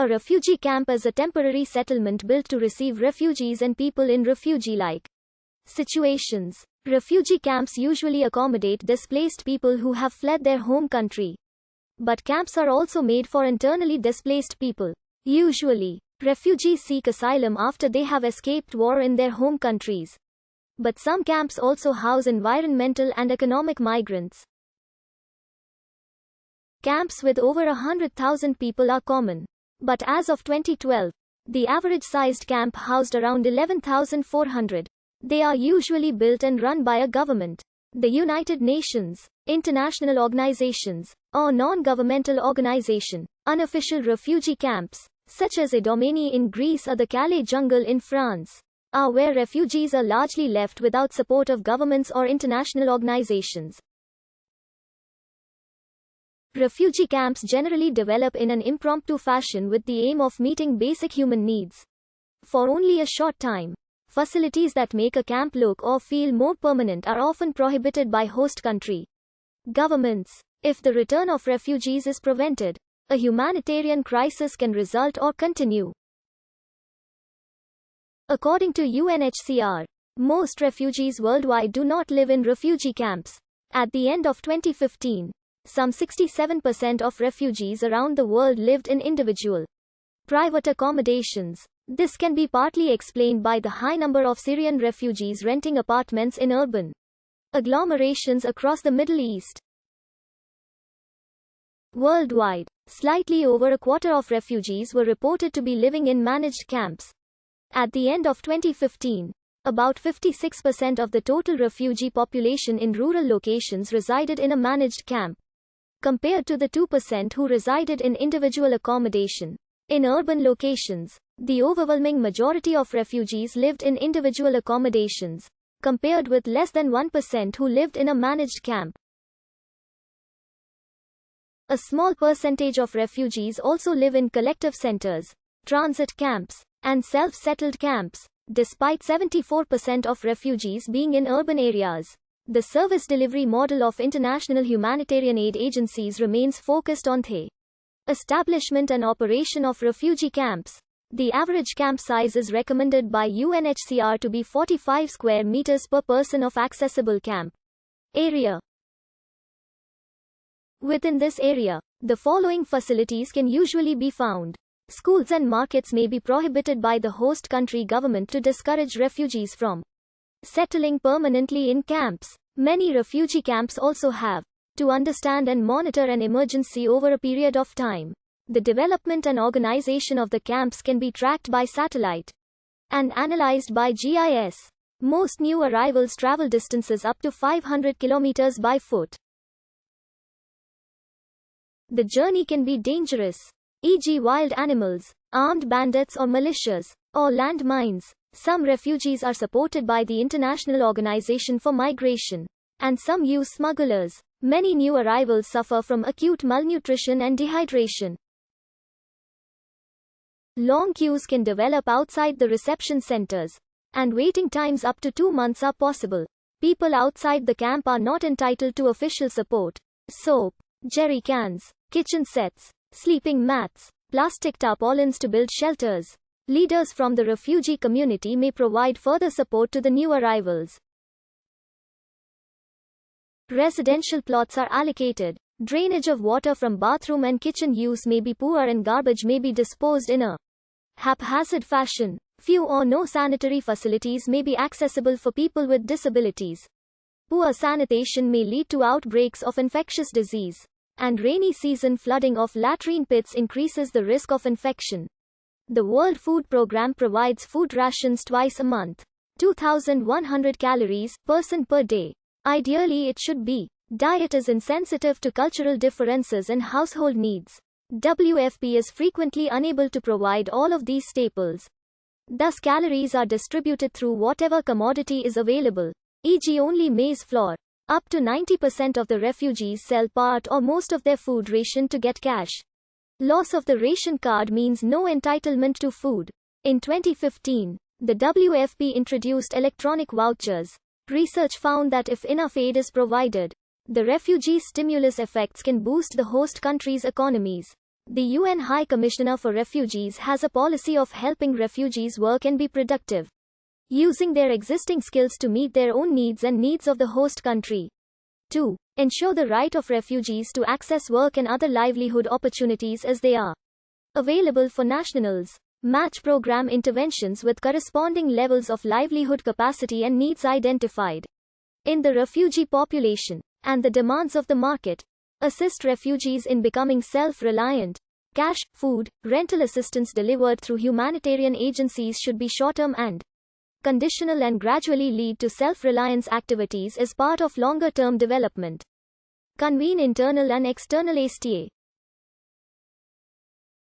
A refugee camp is a temporary settlement built to receive refugees and people in refugee-like situations. Refugee camps usually accommodate displaced people who have fled their home country. But camps are also made for internally displaced people. Usually, refugees seek asylum after they have escaped war in their home countries. But some camps also house environmental and economic migrants. Camps with over 100,000 people are common. But as of 2012, the average-sized camp housed around 11,400. They are usually built and run by a government, the United Nations, international organizations, or non-governmental organization. Unofficial refugee camps, such as Idomeni in Greece or the Calais jungle in France, are where refugees are largely left without support of governments or international organizations. Refugee camps generally develop in an impromptu fashion with the aim of meeting basic human needs. For only a short time, facilities that make a camp look or feel more permanent are often prohibited by host country governments. If the return of refugees is prevented, a humanitarian crisis can result or continue. According to UNHCR, most refugees worldwide do not live in refugee camps. At the end of 2015, some 67% of refugees around the world lived in individual, private accommodations. This can be partly explained by the high number of Syrian refugees renting apartments in urban agglomerations across the Middle East. Worldwide, slightly over a quarter of refugees were reported to be living in managed camps. At the end of 2015, about 56% of the total refugee population in rural locations resided in a managed camp, compared to the 2% who resided in individual accommodation. In urban locations, the overwhelming majority of refugees lived in individual accommodations, compared with less than 1% who lived in a managed camp. A small percentage of refugees also live in collective centers, transit camps, and self-settled camps. Despite 74% of refugees being in urban areas, the service delivery model of international humanitarian aid agencies remains focused on the establishment and operation of refugee camps. The average camp size is recommended by UNHCR to be 45 square meters per person of accessible camp area. Within this area, the following facilities can usually be found. Schools and markets may be prohibited by the host country government to discourage refugees from settling permanently in camps. Many refugee camps also have to understand and monitor an emergency over a period of time. The development and organization of the camps can be tracked by satellite and analyzed by GIS. Most new arrivals travel distances up to 500 kilometers by foot. The journey can be dangerous, e.g. wild animals, armed bandits or militias, or land mines. Some refugees are supported by the International Organization for Migration, and some use smugglers. Many new arrivals suffer from acute malnutrition and dehydration. Long queues can develop outside the reception centers, and waiting times up to 2 months are possible. People outside the camp are not entitled to official support. Soap, jerry cans, kitchen sets, sleeping mats, plastic tarpaulins to build shelters. Leaders from the refugee community may provide further support to the new arrivals. Residential plots are allocated. Drainage of water from bathroom and kitchen use may be poor and garbage may be disposed in a haphazard fashion. Few or no sanitary facilities may be accessible for people with disabilities. Poor sanitation may lead to outbreaks of infectious disease. And rainy season flooding of latrine pits increases the risk of infection. The World Food Programme provides food rations twice a month. 2,100 calories, person per day. Ideally it should be. Diet is insensitive to cultural differences and household needs. WFP is frequently unable to provide all of these staples. Thus calories are distributed through whatever commodity is available, e.g. only maize flour. Up to 90% of the refugees sell part or most of their food ration to get cash. Loss of the ration card means no entitlement to food. In 2015, the WFP introduced electronic vouchers. Research found that if enough aid is provided, the refugee stimulus effects can boost the host country's economies. The UN High Commissioner for Refugees has a policy of helping refugees work and be productive, using their existing skills to meet their own needs and needs of the host country. 2. Ensure the right of refugees to access work and other livelihood opportunities as they are available for nationals. Match program interventions with corresponding levels of livelihood capacity and needs identified in the refugee population and the demands of the market. Assist refugees in becoming self-reliant. Cash, food, rental assistance delivered through humanitarian agencies should be short-term and conditional and gradually lead to self-reliance activities as part of longer-term development. Convene internal and external STA